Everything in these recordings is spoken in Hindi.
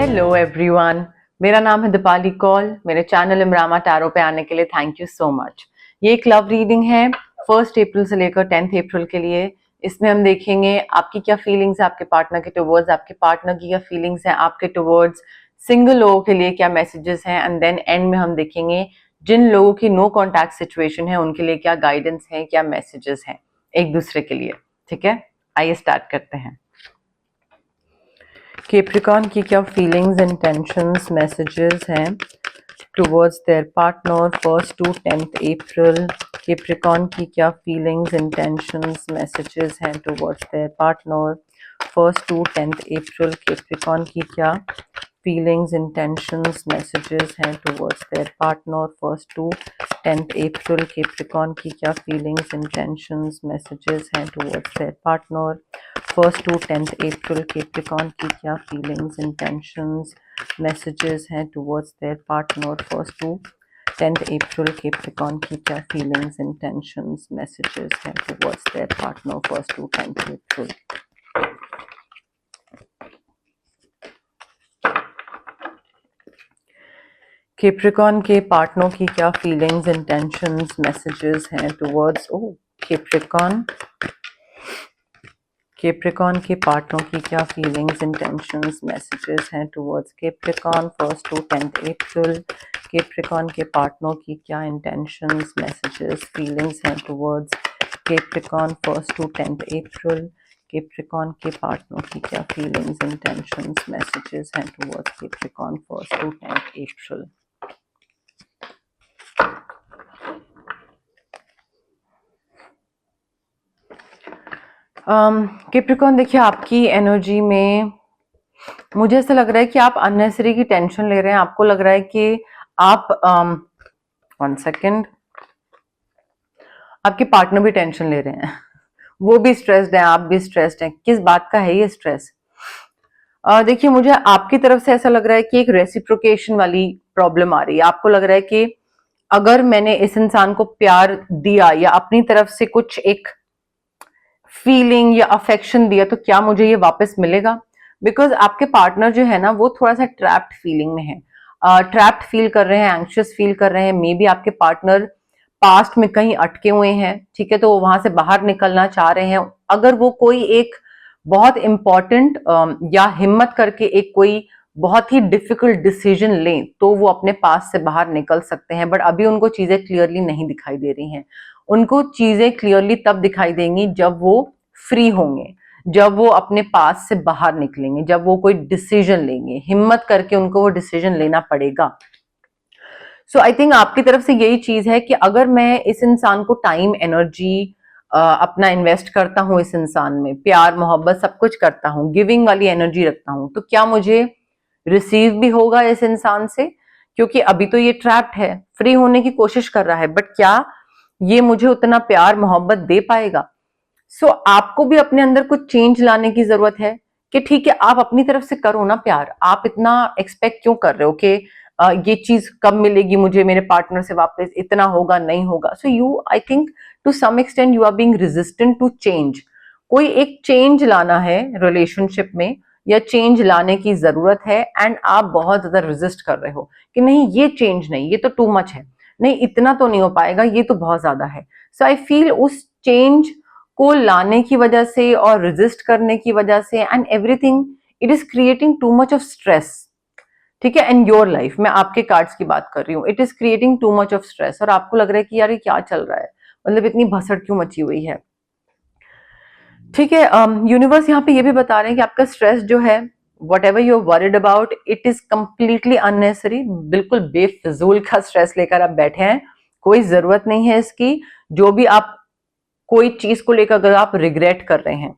हेलो एवरीवन, मेरा नाम है दीपाली कौल। मेरे चैनल इमरामा टैरो पे आने के लिए थैंक यू सो मच। ये एक लव रीडिंग है 1 अप्रैल से लेकर 10 अप्रैल के लिए। इसमें हम देखेंगे आपकी क्या फीलिंग्स है आपके पार्टनर के टुवर्ड्स, आपके पार्टनर की क्या फीलिंग्स हैं आपके टुवर्ड्स, सिंगल लोगों के लिए क्या मैसेजेस हैं, एंड देन एंड में हम देखेंगे जिन लोगों की नो कॉन्टैक्ट सिचुएशन है उनके लिए क्या गाइडेंस है, क्या मैसेजेस हैं एक दूसरे के लिए। ठीक है, आइए स्टार्ट करते हैं। कैप्रिकॉर्न की क्या फीलिंग्स एंड टेंशंस मैसेजेस हैं towards their partner 1 to 10 April. Capricorn की क्या फीलिंग्स एंड टेंशंस मैसेजेस हैं towards their partner 1 to 10 April. Capricorn की क्या फीलिंग्स एंड टेंशंस मैसेजेस हैं towards their partner 1 to 10 April. Capricorn की क्या फीलिंग्स एंड टेंशंस मैसेजेस हैं towards their partner 1 to 10 April. Capricorn की क्या फीलिंग्स एंड टेंशंस मैसेजेस हैं towards their partner 1 to 10 April. Capricorn की क्या फीलिंग्स एंड टेंशंस मैसेजेस हैं towards their partner 1 to 10 April. Capricorn के पार्टनर की क्या फीलिंग्स एंड टेंशंस मैसेजेस हैं टुवर्ड्स कैप्रिकॉर्न। कैप्रिकॉर्न के पार्टनर की क्या फीलिंग्स एंड टेंशंस मैसेजेस हैं towards Capricorn 1 to 10 April. Capricorn के पार्टनर की क्या इंटेंशंस मैसेजेस फीलिंग्स हैं towards Capricorn 1 to 10 April. Capricorn के पार्टनर की क्या फीलिंग्स एंड टेंशंस मैसेजेस हैं towards Capricorn 1 to 10 April. Capricorn देखिए, आपकी एनर्जी में मुझे ऐसा लग रहा है कि आप अननेसेसरी की टेंशन ले रहे हैं। आपको लग रहा है कि आप 1 सेकेंड, आपके पार्टनर भी टेंशन ले रहे हैं वो भी स्ट्रेस्ड है, आप भी स्ट्रेस्ड हैं। किस बात का है ये स्ट्रेस? देखिए, मुझे आपकी तरफ से ऐसा लग रहा है कि एक रेसिप्रोकेशन वाली प्रॉब्लम आ रही है। आपको लग रहा है कि अगर मैंने इस इंसान को प्यार दिया या अपनी तरफ से कुछ एक फीलिंग या अफेक्शन दिया तो क्या मुझे ये वापस मिलेगा? बिकॉज आपके पार्टनर जो है ना वो थोड़ा सा ट्रैप्ड फीलिंग में है, ट्रैप्ड फील कर रहे हैं, एंग्शियस फील कर रहे हैं। मे बी आपके पार्टनर पास्ट में कहीं अटके हुए हैं, ठीक है, तो वो वहां से बाहर निकलना चाह रहे हैं। अगर वो कोई एक बहुत इंपॉर्टेंट या हिम्मत करके एक कोई बहुत ही डिफिकल्ट डिसीजन लें तो वो अपने पास से बाहर निकल सकते हैं, बट अभी उनको चीजें क्लियरली नहीं दिखाई दे रही हैं। उनको चीजें क्लियरली तब दिखाई देंगी जब वो फ्री होंगे, जब वो अपने पास से बाहर निकलेंगे, जब वो कोई डिसीजन लेंगे। हिम्मत करके उनको वो डिसीजन लेना पड़ेगा। सो आई थिंक आपकी तरफ से यही चीज है कि अगर मैं इस इंसान को टाइम एनर्जी अपना इन्वेस्ट करता हूं, इस इंसान में प्यार मोहब्बत सब कुछ करता हूं, गिविंग वाली एनर्जी रखता हूं, तो क्या मुझे रिसीव भी होगा इस इंसान से? क्योंकि अभी तो ये ट्रैप्ड है, फ्री होने की कोशिश कर रहा है, बट क्या ये मुझे उतना प्यार मोहब्बत दे पाएगा? सो आपको भी अपने अंदर कुछ चेंज लाने की जरूरत है कि ठीक है, आप अपनी तरफ से करो ना प्यार। आप इतना एक्सपेक्ट क्यों कर रहे हो कि ये चीज कब मिलेगी मुझे मेरे पार्टनर से वापस, इतना होगा नहीं होगा? So you, I think to some extent you are being resistant to change. कोई एक चेंज लाना है रिलेशनशिप में या चेंज लाने की जरूरत है, एंड आप बहुत ज्यादा रेजिस्ट कर रहे हो कि नहीं ये चेंज नहीं, ये तो टू मच है, नहीं इतना तो नहीं हो पाएगा, ये तो बहुत ज्यादा है। सो आई फील उस चेंज को लाने की वजह से और रेजिस्ट करने की वजह से and everything, it is creating too much of stress. ठीक है, इन योर लाइफ, मैं आपके कार्ड्स की बात कर रही हूँ। It is creating too much of stress और आपको लग रहा है कि यार ये क्या चल रहा है, मतलब इतनी भसड़ क्यों मची हुई है। ठीक है, यूनिवर्स यहाँ पे ये भी बता रहे हैं कि आपका स्ट्रेस जो है, whatever you are worried about, it is completely unnecessary. बिल्कुल बेफिजूल का स्ट्रेस लेकर आप बैठे हैं, कोई जरूरत नहीं है इसकी। जो भी आप कोई चीज को लेकर अगर आप रिग्रेट कर रहे हैं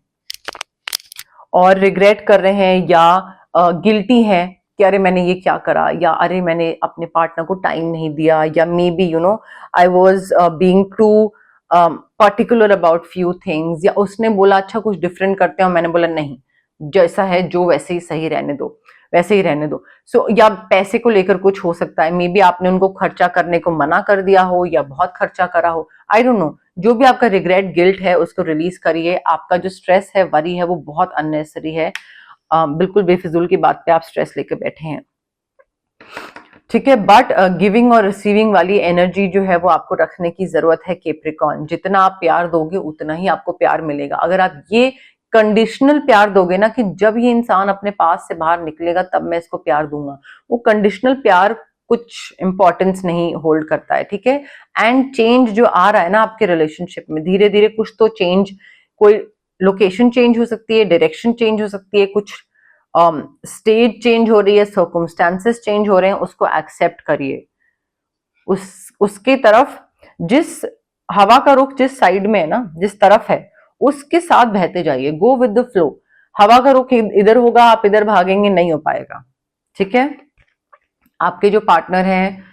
और रिग्रेट कर रहे हैं या गिल्टी हैं कि अरे मैंने ये क्या करा, या अरे मैंने अपने पार्टनर को टाइम नहीं दिया, या maybe you know I was being too particular about few things, या उसने बोला अच्छा कुछ डिफरेंट करते हैं और मैंने बोला नहीं, जैसा है जो वैसे ही सही रहने दो, वैसे ही रहने दो। सो या पैसे को लेकर कुछ हो सकता है, मे बी आपने उनको खर्चा करने को मना कर दिया हो या बहुत खर्चा करा हो, आई डोंट नो। जो भी आपका रिग्रेट गिल्ट है उसको रिलीज करिए। आपका जो स्ट्रेस है, वरी है, वो बहुत अननेसेसरी है। बिल्कुल बेफिजूल की बात पे आप स्ट्रेस लेके बैठे हैं, ठीक है। बट गिविंग और रिसीविंग वाली एनर्जी जो है वो आपको रखने की जरूरत है कैप्रिकॉर्न। जितना आप प्यार दोगे उतना ही आपको प्यार मिलेगा। अगर आप ये कंडीशनल प्यार दोगे ना कि जब ये इंसान अपने पास से बाहर निकलेगा तब मैं इसको प्यार दूंगा, वो कंडीशनल प्यार कुछ इंपॉर्टेंस नहीं होल्ड करता है, ठीक है। एंड चेंज जो आ रहा है ना आपके रिलेशनशिप में, धीरे धीरे कुछ तो चेंज, कोई लोकेशन चेंज हो सकती है, डायरेक्शन चेंज हो सकती है, कुछ स्टेज चेंज हो रही है, सर्कमस्टांसेस चेंज हो रहे हैं, उसको एक्सेप्ट करिए। उसके तरफ जिस हवा का रुख जिस साइड में है ना, जिस तरफ है उसके साथ बहते जाइए, गो विद द फ्लो। हवा का रुख इधर होगा, आप इधर भागेंगे, नहीं हो पाएगा, ठीक है। आपके जो पार्टनर हैं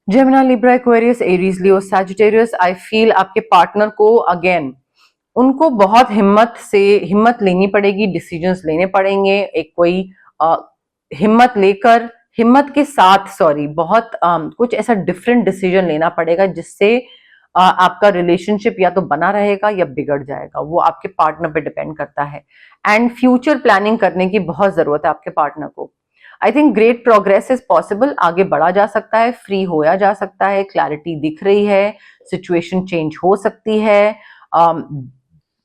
Gemini, Libra, Aquarius, Aries, Leo, Sagittarius, I feel आपके पार्टनर को अगेन उनको बहुत हिम्मत लेनी पड़ेगी, डिसीजंस लेने पड़ेंगे। एक कोई हिम्मत के साथ बहुत कुछ ऐसा डिफरेंट डिसीजन लेना पड़ेगा जिससे आपका रिलेशनशिप या तो बना रहेगा या बिगड़ जाएगा, वो आपके पार्टनर पे डिपेंड करता है। एंड फ्यूचर प्लानिंग करने की बहुत जरूरत है आपके पार्टनर को। I think great progress is possible, आगे बढ़ा जा सकता है, फ्री होया जा सकता है, क्लैरिटी दिख रही है, सिचुएशन चेंज हो सकती है,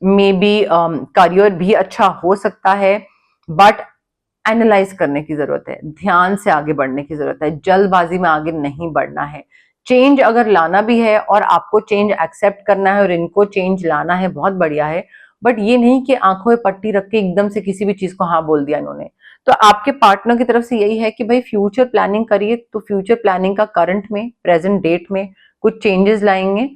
मे बी करियर भी अच्छा हो सकता है। बट एनालाइज करने की जरूरत है, ध्यान से आगे बढ़ने की जरूरत है, जल्दबाजी में आगे नहीं बढ़ना है। चेंज अगर लाना भी है और आपको चेंज एक्सेप्ट करना है और इनको चेंज लाना है, बहुत बढ़िया है। बट ये नहीं कि आंखों में पट्टी रख के एकदम से किसी भी चीज को हाँ बोल दिया इन्होंने। तो आपके पार्टनर की तरफ से यही है कि भाई फ्यूचर प्लानिंग करिए, तो फ्यूचर प्लानिंग का करंट में, प्रेजेंट डेट में कुछ चेंजेस लाएंगे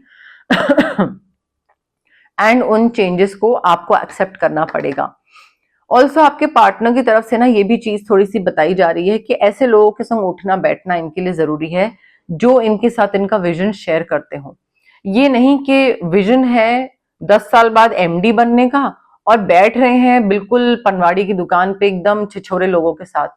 एंड उन चेंजेस को आपको एक्सेप्ट करना पड़ेगा। ऑल्सो आपके पार्टनर की तरफ से ना ये भी चीज थोड़ी सी बताई जा रही है कि ऐसे लोगों के संग उठना बैठना इनके लिए जरूरी है जो इनके साथ इनका विजन शेयर करते हो। ये नहीं कि विजन है 10 साल बाद एमडी बनने का और बैठ रहे हैं बिल्कुल पनवाड़ी की दुकान पे एकदम छिछोरे लोगों के साथ,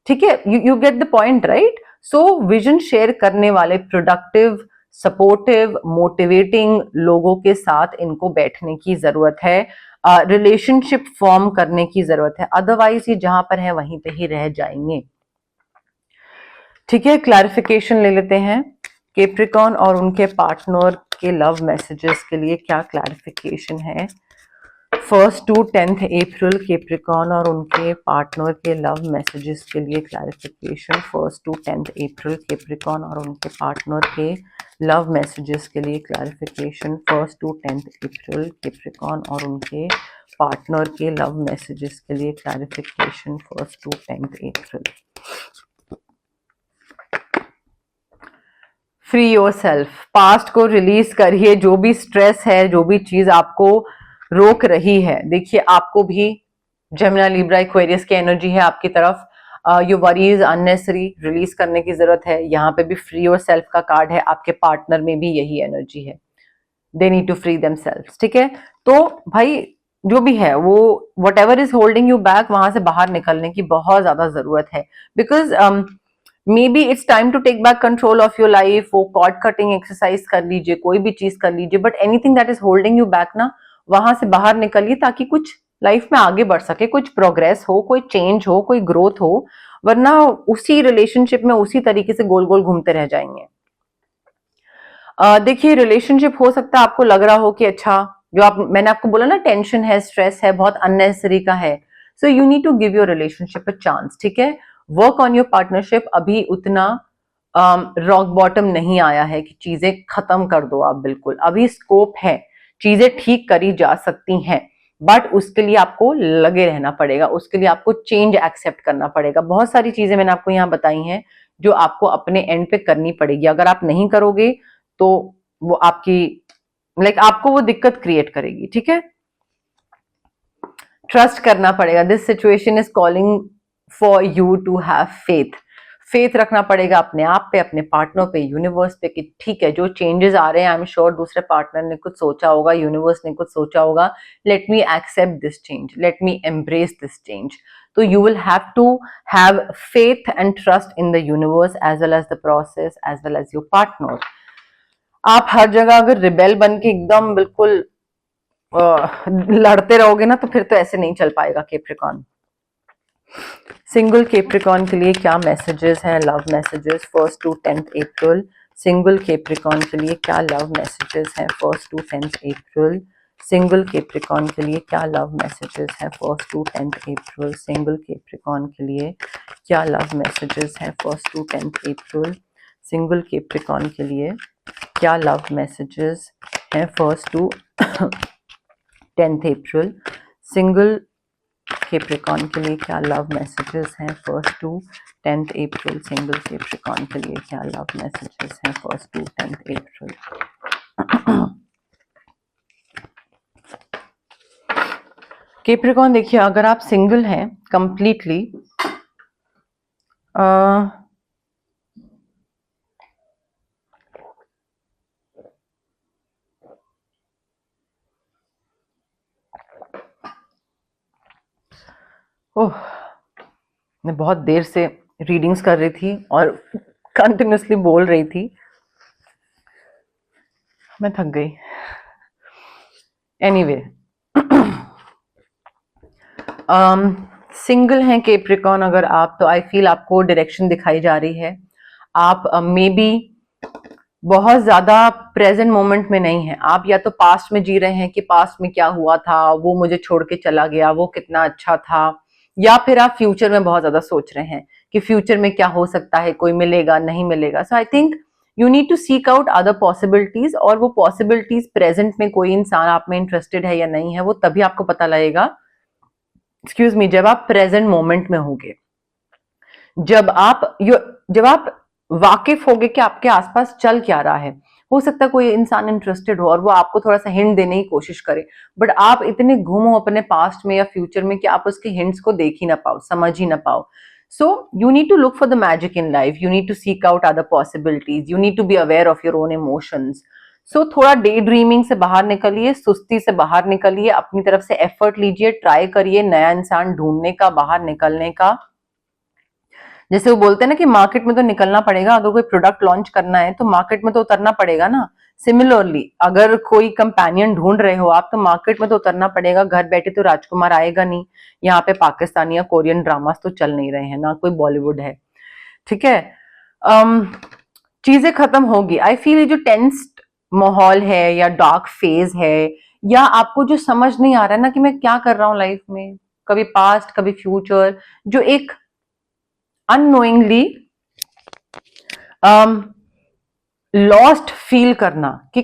ठीक है। You get the point, right. So vision share करने वाले प्रोडक्टिव, सपोर्टिव, मोटिवेटिंग लोगों के साथ इनको बैठने की जरूरत है, रिलेशनशिप फॉर्म करने की जरूरत है, अदरवाइज ये जहां पर है वहीं पे ही रह जाएंगे, ठीक है। क्लैरिफिकेशन ले लेते हैं, कैप्रिकॉर्न और उनके पार्टनर के लव मैसेजेस के लिए क्या क्लैरिफिकेशन है। 1 to 10 अप्रैल कैप्रिकॉर्न और उनके पार्टनर के लव मैसेजेस के लिए क्लैरिफिकेशन। 1 to 10 अप्रैल कैप्रिकॉर्न और उनके पार्टनर के लव मैसेजेस के लिए क्लैरिफिकेशन। 1 to 10 अप्रैल कैप्रिकॉर्न और उनके पार्टनर के लव मैसेजेस के लिए clarification. 1 to 10 April. Free yourself, past को रिलीज करिए, जो भी स्ट्रेस है, जो भी चीज आपको रोक रही है। देखिए आपको भी जेमिनी, लिब्रा, एक्वेरियस की एनर्जी है आपकी तरफ, योर वरीज अननेसेसरी रिलीज करने की जरूरत है। यहाँ पे भी फ्री योरसेल्फ का कार्ड है, आपके पार्टनर में भी यही एनर्जी है, they need to free themselves, ठीक है। तो भाई जो भी है वो whatever is holding you back, वहां से बाहर निकलने की बहुत ज्यादा जरूरत है। Because maybe it's time to take back control of your life. वो कॉर्ड कटिंग एक्सरसाइज कर लीजिए, कोई भी चीज कर लीजिए, but anything that is holding you back ना, वहां से बाहर निकलिए ताकि कुछ लाइफ में आगे बढ़ सके, कुछ प्रोग्रेस हो, कोई चेंज हो, कोई ग्रोथ हो। वरना उसी रिलेशनशिप में उसी तरीके से गोल गोल घूमते रह जाएंगे। देखिए रिलेशनशिप हो सकता है आपको लग रहा हो कि अच्छा, जो मैंने आपको बोला ना, टेंशन है, स्ट्रेस है, बहुत अननेसेसरी का है। So you need to give your relationship a chance, ठीक है। Work on your partnership. अभी उतना रॉक बॉटम नहीं आया है कि चीजें खत्म कर दो आप, बिल्कुल अभी स्कोप है, चीजें ठीक करी जा सकती हैं। बट उसके लिए आपको लगे रहना पड़ेगा, उसके लिए आपको चेंज एक्सेप्ट करना पड़ेगा। बहुत सारी चीजें मैंने आपको यहाँ बताई हैं जो आपको अपने एंड पे करनी पड़ेगी। अगर आप नहीं करोगे तो वो आपकी आपको वो दिक्कत क्रिएट करेगी, ठीक है। ट्रस्ट करना पड़ेगा। This situation is calling for you to have faith. Faith रखना पड़ेगा अपने आप पे, अपने पार्टनर पे, यूनिवर्स पे कि ठीक है, जो चेंजेस आ रहे हैं, आई एम श्योर दूसरे पार्टनर ने कुछ सोचा होगा, यूनिवर्स ने कुछ सोचा होगा, let me accept this change, let me embrace this change. तो you will have to have faith and trust in the universe as well as the process as well as your partner. आप हर जगह अगर रिबेल बन के एकदम बिल्कुल लड़ते रहोगे ना, तो फिर तो ऐसे नहीं चल पाएगा कैप्रिकॉर्न। सिंगल कैप्रिकॉर्न के लिए क्या मैसेजेस हैं, love messages 1st to 10th April. Single Capricorn के लिए क्या लव मैसेजेस हैं 1st to 10th April. Single Capricorn के लिए क्या लव मैसेजेस हैं 1st to 10th April. Single Capricorn के लिए क्या लव मैसेजेस हैं 1st to 10th April. Single Capricorn के लिए क्या लव मैसेजेस हैं 1st to 10th April. Single Capricorn के लिए क्या लव मैसेजेस हैं 1st to 10th April. Single Capricorn के लिए क्या लव मैसेजेस हैं 1st to 10th April. Capricorn देखिए, अगर आप सिंगल हैं कंप्लीटली, ओह, मैं बहुत देर से रीडिंग्स कर रही थी और कंटिन्यूसली बोल रही थी, मैं थक गई। एनीवे, सिंगल हैं कैप्रिकॉर्न अगर आप, तो आई फील आपको डायरेक्शन दिखाई जा रही है। आप मे बी बहुत ज्यादा प्रेजेंट मोमेंट में नहीं है, आप या तो पास्ट में जी रहे हैं कि पास्ट में क्या हुआ था, वो मुझे छोड़ के चला गया, वो कितना अच्छा था, या फिर आप फ्यूचर में बहुत ज्यादा सोच रहे हैं कि फ्यूचर में क्या हो सकता है, कोई मिलेगा नहीं मिलेगा। So I think you need to seek out other possibilities, और वो पॉसिबिलिटीज प्रेजेंट में कोई इंसान आप में इंटरेस्टेड है या नहीं है, वो तभी आपको पता लगेगा, एक्सक्यूज मी, जब आप प्रेजेंट मोमेंट में होंगे, जब आप वाकिफ होगे कि आपके आसपास चल क्या रहा है। हो सकता है कोई इंसान इंटरेस्टेड हो और वो आपको थोड़ा सा हिंट देने की कोशिश करे, बट आप इतने गुम हो अपने पास्ट में या फ्यूचर में कि आप उसके हिंट्स को देख ही ना पाओ, समझ ही ना पाओ। So you need to look for the magic in life, you need to seek out other possibilities, you need to be aware of your own emotions. So थोड़ा डे ड्रीमिंग से बाहर निकलिए, सुस्ती से बाहर निकलिए, अपनी तरफ से एफर्ट लीजिए, ट्राई करिए नया इंसान ढूंढने का, बाहर निकलने का। जैसे वो बोलते हैं ना कि मार्केट में तो निकलना पड़ेगा, अगर कोई प्रोडक्ट लॉन्च करना है तो मार्केट में तो उतरना पड़ेगा ना। सिमिलरली अगर कोई कंपेनियन ढूंढ रहे हो आप, तो मार्केट में तो उतरना पड़ेगा। घर बैठे तो राजकुमार आएगा नहीं, यहाँ पे पाकिस्तानी या कोरियन ड्रामास तो चल नहीं रहे हैं, ना कोई बॉलीवुड है, ठीक है। चीजें खत्म होगी। आई फील ये जो टेंस्ड माहौल है या डार्क फेज है, या आपको जो समझ नहीं आ रहा है ना कि मैं क्या कर रहा हूँ लाइफ में, कभी पास्ट कभी फ्यूचर, जो एक अननोइंगली लॉस्ट फील करना कि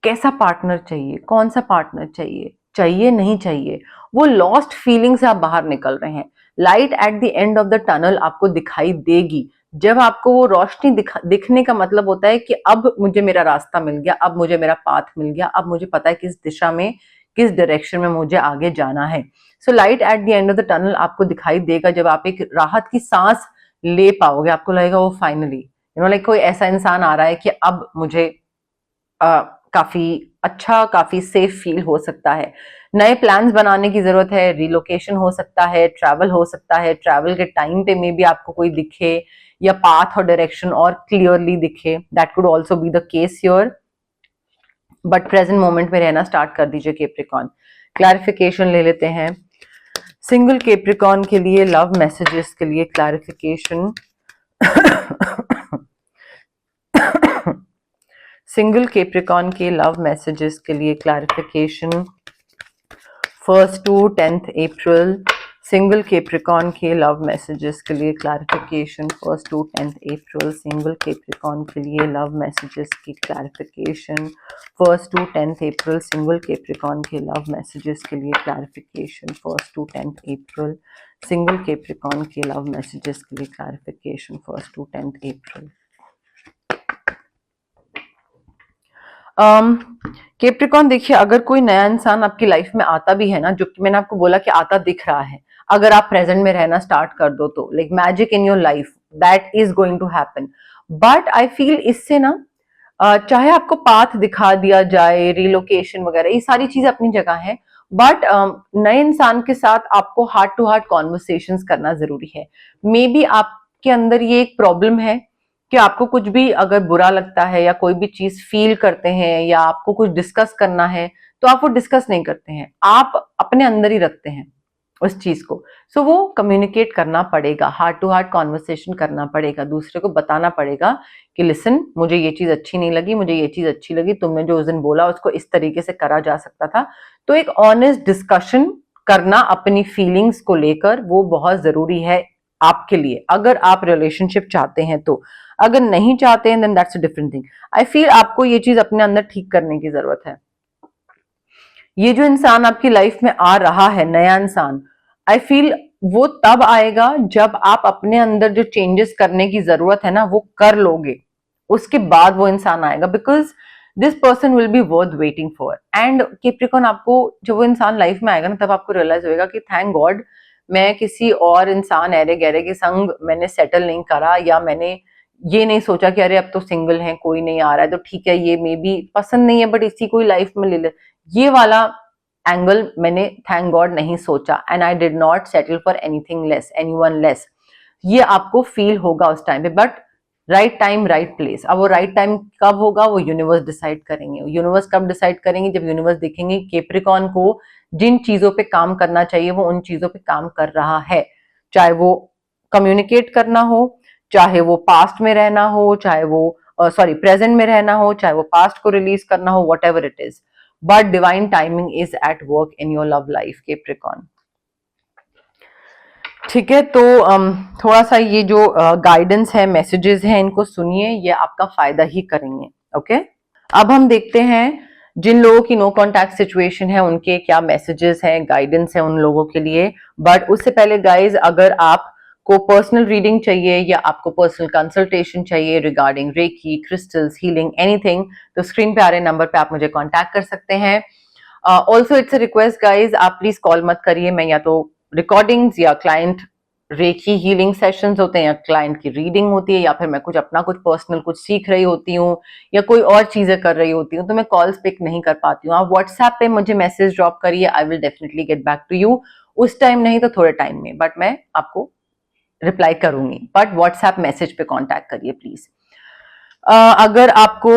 कैसा पार्टनर चाहिए, कौन सा पार्टनर चाहिए, चाहिए नहीं चाहिए, वो लॉस्ट फीलिंग से आप बाहर निकल रहे हैं। Light at the end of the tunnel आपको दिखाई देगी। जब आपको वो रोशनी दिखने का मतलब होता है कि अब मुझे मेरा रास्ता मिल गया, अब मुझे मेरा पाथ मिल गया, अब मुझे पता है किस दिशा में, किस डायरेक्शन में मुझे आगे जाना है। So light at the end of the tunnel आपको दिखाई देगा जब आप एक राहत की सांस ले पाओगे। आपको लगेगा वो फाइनली लाइक कोई ऐसा इंसान आ रहा है कि अब मुझे काफी अच्छा, काफी सेफ फील हो सकता है। नए प्लान्स बनाने की जरूरत है, रिलोकेशन हो सकता है, ट्रैवल हो सकता है, ट्रैवल के टाइम पे मे बी आपको कोई दिखे या पाथ और डायरेक्शन और क्लियरली दिखे, that could also be the case your, but present moment में रहना स्टार्ट कर दीजिए कैप्रिकॉर्न। क्लैरिफिकेशन ले लेते हैं सिंगल कैप्रिकॉर्न के लिए, लव मैसेजेस के लिए क्लैरिफिकेशन। सिंगल कैप्रिकॉर्न के लव मैसेजेस के लिए clarification 1st to 10th April. Single Capricorn के लव मैसेजेस के लिए clarification 1st to 10th April. Single Capricorn के लिए लव मैसेजेस की clarification 1st to 10th April. Single Capricorn के लव मैसेजेस के लिए clarification 1st to 10th April. Single Capricorn के लव मैसेजेस के लिए clarification 1st to 10th April. Capricorn देखिए, अगर कोई नया इंसान आपकी लाइफ में आता भी है ना, जो कि मैंने आपको बोला कि आता दिख रहा है, अगर आप प्रेजेंट में रहना स्टार्ट कर दो तो like magic in your life that is going to happen. But I feel इससे ना चाहे आपको पाथ दिखा दिया जाए, रिलोकेशन वगैरह, ये सारी चीजें अपनी जगह है, बट नए इंसान के साथ आपको हार्ट टू हार्ट कॉन्वर्सेशंस करना जरूरी है। मे बी आपके अंदर ये एक प्रॉब्लम है कि आपको कुछ भी अगर बुरा लगता है या कोई भी चीज फील करते हैं या आपको कुछ डिस्कस करना है, तो आप वो डिस्कस नहीं करते हैं, आप अपने अंदर ही रखते हैं उस चीज को। सो वो कम्युनिकेट करना पड़ेगा, हार्ट टू हार्ट कॉन्वर्सेशन करना पड़ेगा, दूसरे को बताना पड़ेगा कि लिसन, मुझे ये चीज अच्छी नहीं लगी, मुझे ये चीज अच्छी लगी, तुमने जो उस दिन बोला उसको इस तरीके से करा जा सकता था। तो एक ऑनेस्ट डिस्कशन करना अपनी फीलिंग्स को लेकर, वो बहुत जरूरी है आपके लिए, अगर आप रिलेशनशिप चाहते हैं तो। अगर नहीं चाहते हैं then that's a different thing. I feel आपको ये चीज अपने अंदर ठीक करने की जरूरत है। ये जो इंसान आपकी लाइफ में आ रहा है, नया इंसान, आई फील वो तब आएगा जब आप अपने अंदर जो चेंजेस करने की जरूरत है ना वो कर लोगे, उसके बाद वो इंसान आएगा। Because this person will be worth waiting for. And Capricorn, आपको जब वो इंसान लाइफ में आएगा ना तब आपको रियलाइज होगा कि थैंक गॉड मैं किसी और इंसान ऐरे गहरे के संग मैंने सेटल नहीं करा, या मैंने ये नहीं सोचा कि अरे अब तो सिंगल है, कोई नहीं आ रहा है तो ठीक है, ये मे बी पसंद नहीं है बट इसी को लाइफ में ले ले, ये वाला एंगल मैंने थैंक गॉड नहीं सोचा। And I did not settle for anything less, anyone less. ये आपको फील होगा उस टाइम पे, but right time right place. अब वो राइट टाइम कब होगा वो यूनिवर्स डिसाइड करेंगे। यूनिवर्स कब डिसाइड करेंगे? जब यूनिवर्स देखेंगे कैप्रिकॉर्न को जिन चीजों पे काम करना चाहिए वो उन चीजों पे काम कर रहा है, चाहे वो कम्युनिकेट करना हो, चाहे वो पास्ट में रहना हो, चाहे वो प्रेजेंट में रहना हो, चाहे वो पास्ट को रिलीज करना हो, what ever it is. But divine timing is at work in your love life Capricorn. ठीक है, तो थोड़ा सा ये जो गाइडेंस है, मैसेजेस हैं, इनको सुनिए, ये आपका फायदा ही करेंगे। ओके, अब हम देखते हैं जिन लोगों की नो कॉन्टैक्ट सिचुएशन है उनके क्या मैसेजेस हैं, गाइडेंस है उन लोगों के लिए। बट उससे पहले गाइज, अगर आपको पर्सनल रीडिंग चाहिए या आपको पर्सनल कंसल्टेशन चाहिए regarding reiki, crystals, healing, anything, तो स्क्रीन पे आ रहे नंबर पे आप मुझे कॉन्टैक्ट कर सकते हैं। Also it's a request guys, आप प्लीज कॉल मत करिए, मैं या तो रिकॉर्डिंग्स या क्लाइंट रेकी हीलिंग सेशंस होते हैं या क्लाइंट की रीडिंग होती है, या फिर मैं कुछ अपना कुछ पर्सनल कुछ सीख रही होती हूँ या कोई और चीजें कर रही होती हूँ, तो मैं कॉल्स पिक नहीं कर पाती हूँ। आप व्हाट्सएप पे मुझे मैसेज ड्रॉप करिए, I will definitely get back to you. उस टाइम नहीं तो थोड़े टाइम में, बट मैं आपको रिप्लाई करूंगी। बट व्हाट्सएप मैसेज पे कॉन्टैक्ट करिए प्लीज। अगर आपको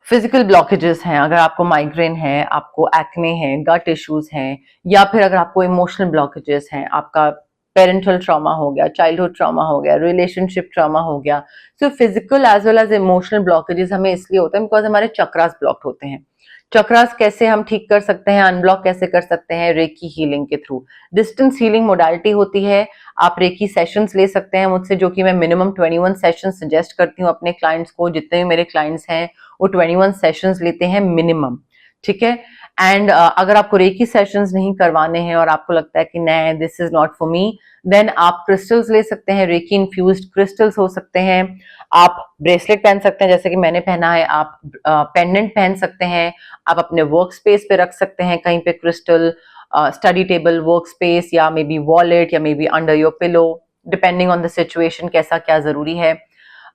फिजिकल ब्लॉकेजेस हैं, अगर आपको माइग्रेन है, आपको एक्ने है, गट इश्यूज हैं, या फिर अगर आपको इमोशनल ब्लॉकेजेस हैं, आपका पेरेंटल ट्रॉमा हो गया, चाइल्डहुड ट्रॉमा हो गया, रिलेशनशिप ट्रॉमा हो गया, so physical as well as emotional blockages हमें इसलिए होते हैं बिकॉज हमारे चक्रास ब्लॉक्ड होते हैं। चक्रास कैसे हम ठीक कर सकते हैं, अनब्लॉक कैसे कर सकते हैं? रेकी हीलिंग के थ्रू। डिस्टेंस हीलिंग मोडालिटी होती है, आप रेकी सेशंस ले सकते हैं मुझसे, जो कि मैं मिनिमम 21 सेशन सजेस्ट करती हूँ अपने क्लाइंट्स को। जितने भी मेरे क्लाइंट्स हैं वो 21 सेशंस लेते हैं मिनिमम, ठीक है। एंड अगर आपको रेकी सेशंस नहीं करवाने हैं और आपको लगता है कि नहीं this is not for me, then आप क्रिस्टल्स ले सकते हैं, रेकी इन्फ्यूज्ड क्रिस्टल्स हो सकते हैं। आप ब्रेसलेट पहन सकते हैं जैसे कि मैंने पहना है, आप पेंडेंट पहन सकते हैं, आप अपने वर्क स्पेस पे रख सकते हैं कहीं पे crystal, study table, work space, या मे बी वॉलेट, या may be under your pillow, depending on the situation कैसा क्या जरूरी है।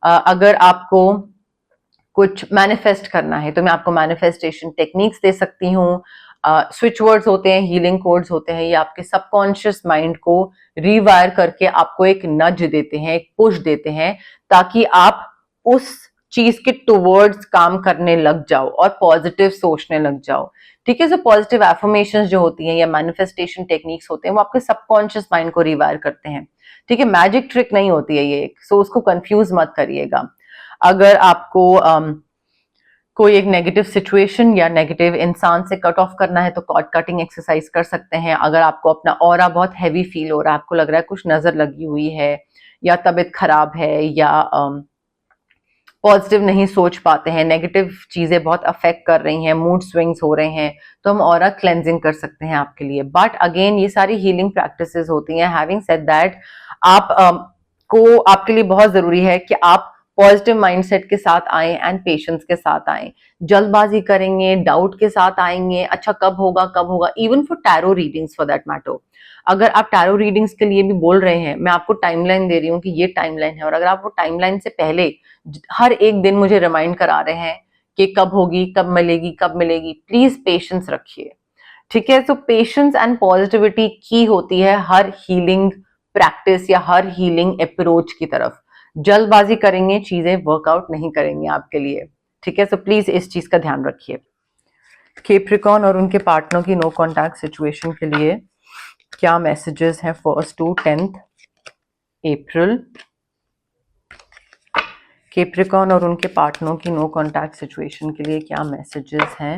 अगर आपको कुछ मैनिफेस्ट करना है तो मैं आपको मैनिफेस्टेशन टेक्निक्स दे सकती हूँ। स्विच वर्ड्स होते हैं, हीलिंग कोड्स होते हैं, ये आपके सबकॉन्शियस माइंड को रीवायर करके आपको एक नज देते हैं, एक पुश देते हैं, ताकि आप उस चीज के टुवर्ड्स काम करने लग जाओ और पॉजिटिव सोचने लग जाओ। ठीक है, सो पॉजिटिव एफर्मेशंस जो होती हैं या मैनिफेस्टेशन टेक्निक्स होते हैं वो आपके सबकॉन्शियस माइंड को रिवायर करते हैं। ठीक है, मैजिक ट्रिक नहीं होती है ये, सो उसको कंफ्यूज मत करिएगा। अगर आपको कोई एक नेगेटिव सिचुएशन या नेगेटिव इंसान से कट ऑफ करना है तो कॉर्ड कटिंग एक्सरसाइज कर सकते हैं। अगर आपको अपना ऑरा बहुत हैवी फील हो रहा है, आपको लग रहा है कुछ नजर लगी हुई है या तबीयत खराब है या पॉजिटिव नहीं सोच पाते हैं, नेगेटिव चीजें बहुत अफेक्ट कर रही हैं, मूड स्विंग्स हो रहे हैं, तो हम ऑरा क्लेंजिंग कर सकते हैं आपके लिए। बट अगेन ये सारी हीलिंग प्रैक्टिसेस होती हैं। हैविंग सेड दैट, आप को आपके लिए बहुत जरूरी है कि आप पॉजिटिव माइंडसेट के साथ आए एंड पेशेंस के साथ आए। जल्दबाजी करेंगे, डाउट के साथ आएंगे, अच्छा कब होगा, even for tarot readings for that matter. अगर आप टैरो रीडिंग्स के लिए भी बोल रहे हैं, मैं आपको टाइमलाइन दे रही हूँ कि ये टाइमलाइन है, और अगर आप वो टाइमलाइन से पहले हर एक दिन मुझे रिमाइंड करा रहे हैं कि कब होगी, कब मिलेगी, प्लीज पेशेंस रखिए। ठीक है, सो पेशेंस एंड पॉजिटिविटी की होती है हर हीलिंग प्रैक्टिस या हर हीलिंग अप्रोच की तरफ। जल्दबाजी करेंगे, चीजें वर्कआउट नहीं करेंगे आपके लिए। ठीक है, सो प्लीज इस चीज का ध्यान रखिए। कैप्रिकॉर्न और उनके पार्टनर की नो कॉन्टैक्ट सिचुएशन के लिए क्या मैसेजेस हैं 1st to 10th April. Capricorn और उनके पार्टनरों की नो कॉन्टैक्ट सिचुएशन के लिए क्या मैसेजेस हैं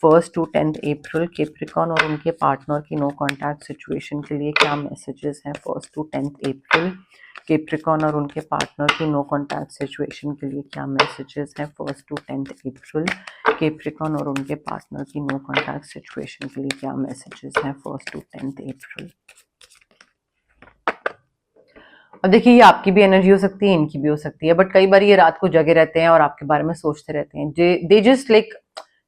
1st to 10th April. Capricorn और उनके पार्टनर की नो कॉन्टैक्ट सिचुएशन के लिए क्या मैसेजेस हैं 1st to 10th April. Capricorn और उनके पार्टनर की नो कॉन्टैक्ट सिचुएशन के लिए क्या मैसेजेस हैं 1st to 10th April. Capricorn और उनके पार्टनर की नो कॉन्टैक्ट सिचुएशन के लिए क्या मैसेजेस हैं 1st to 10th अप्रैल। अब देखिए, ये आपकी भी एनर्जी हो सकती है, इनकी भी हो सकती है, बट कई बार ये रात को जगे रहते हैं और आपके बारे में सोचते रहते हैं। They just like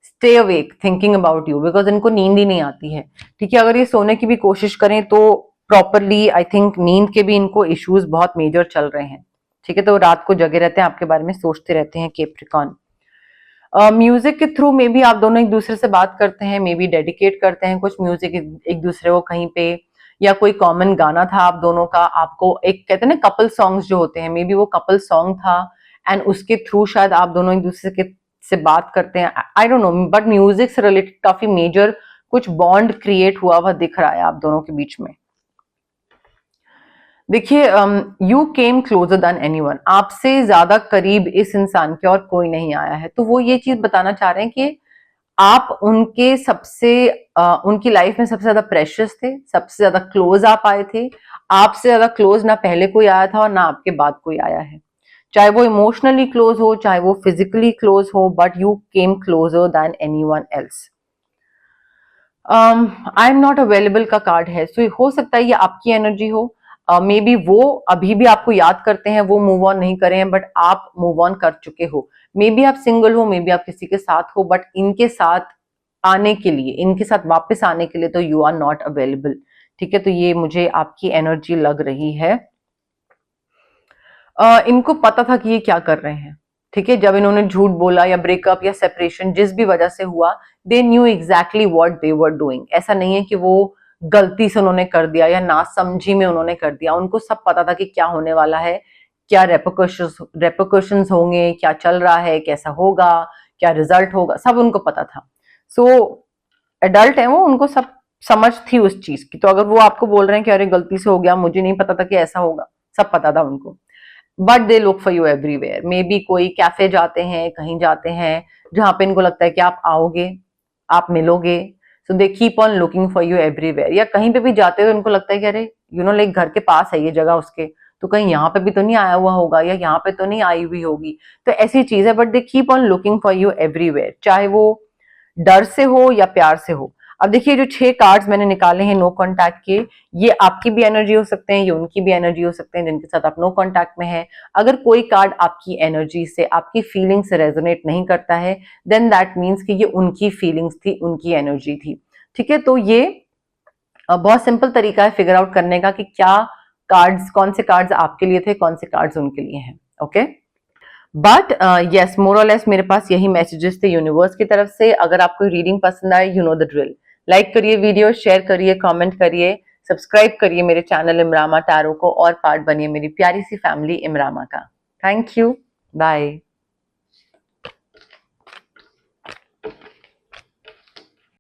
stay awake thinking about you, because इनको नींद ही नहीं आती है। ठीक है, अगर ये सोने की भी कोशिश करें तो प्रॉपरली, आई थिंक नींद के भी इनको इश्यूज बहुत मेजर चल रहे हैं। ठीक है, तो रात को जगे रहते हैं, आपके बारे में सोचते रहते हैं कैप्रिकॉर्न। म्यूजिक के थ्रू मे बी आप दोनों एक दूसरे से बात करते हैं, मे बी डेडिकेट करते हैं कुछ म्यूजिक एक दूसरे को कहीं पे, या कोई कॉमन गाना था आप दोनों का, आपको एक कहते हैं ना कपल सॉन्ग्स जो होते हैं, मे बी वो कपल सॉन्ग था एंड उसके थ्रू शायद आप दोनों एक दूसरे के से बात करते हैं। I don't know, but music से रिलेटेड काफी मेजर कुछ बॉन्ड क्रिएट हुआ हुआ दिख रहा है आप दोनों के बीच में। देखिए, you came closure than anyone, आपसे ज्यादा करीब इस इंसान के और कोई नहीं आया है। तो वो ये चीज बताना चाह रहे हैं कि आप उनके सबसे उनकी लाइफ में सबसे ज्यादा प्रेशियस थे, सबसे ज्यादा क्लोज आप आए थे। आपसे ज्यादा क्लोज ना पहले कोई आया था और ना आपके बाद कोई आया है, चाहे वो इमोशनली क्लोज हो, चाहे वो फिजिकली क्लोज हो, but you came closure than anyone else. I am not available का कार्ड है, सो हो सकता है ये आपकी एनर्जी हो। मे बी वो अभी भी आपको याद करते हैं, वो मूव ऑन नहीं करे हैं, बट आप मूव ऑन कर चुके हो। मे बी आप सिंगल हो, मे बी आप किसी के साथ हो, बट इनके साथ आने के लिए, इनके साथ वापस आने के लिए तो यू आर नॉट अवेलेबल। ठीक है, तो ये मुझे आपकी एनर्जी लग रही है। इनको पता था कि ये क्या कर रहे हैं। ठीक है, जब इन्होंने झूठ बोला या ब्रेकअप या सेपरेशन जिस भी वजह से हुआ, they knew exactly what they were doing. ऐसा नहीं है कि वो गलती से उन्होंने कर दिया या नासमझी में उन्होंने कर दिया, उनको सब पता था कि क्या होने वाला है, क्या रेपोकशंस होंगे, क्या चल रहा है, कैसा होगा, क्या रिजल्ट होगा, सब उनको पता था। सो एडल्ट है वो, उनको सब समझ थी उस चीज की। तो अगर वो आपको बोल रहे हैं कि अरे गलती से हो गया, मुझे नहीं पता था कि ऐसा होगा, सब पता था उनको। But they look for you everywhere. May be कोई कैफे जाते हैं, कहीं जाते हैं जहां पे इनको लगता है कि आप आओगे, आप मिलोगे, so they keep on looking for you everywhere. या कहीं पे भी जाते हो इनको लगता है कि अरे यू नो लाइक घर के पास है ये जगह उसके, तो कहीं यहाँ पे भी तो नहीं आया हुआ होगा या यहाँ पे तो नहीं आई हुई होगी। तो ऐसी चीज है, but they keep on looking for you everywhere, चाहे वो डर से हो या प्यार से हो। अब देखिए, जो 6 कार्ड्स मैंने निकाले हैं नो कॉन्टैक्ट के, ये आपकी भी एनर्जी हो सकते हैं, ये उनकी भी एनर्जी हो सकते हैं जिनके साथ आप नो कॉन्टैक्ट में है। अगर कोई कार्ड आपकी एनर्जी से, आपकी फीलिंग से रेजोनेट नहीं करता है, देन दैट मीन्स कि ये उनकी फीलिंग्स थी, उनकी एनर्जी थी। ठीक है, तो ये बहुत सिंपल तरीका है फिगर आउट करने का कि क्या कार्ड्स, कौन से कार्ड्स आपके लिए थे, कौन से कार्ड्स उनके लिए हैं। ओके, बट यस, मोर और लेस मेरे पास यही मैसेजेस थे यूनिवर्स की तरफ से। अगर आपको रीडिंग पसंद आए, you know the drill, like करिए वीडियो, शेयर करिए, कमेंट करिए, सब्सक्राइब करिए मेरे चैनल इमरामा टैरो को और पार्ट बनिए मेरी प्यारी सी फैमिली इमरामा का। Thank you, bye.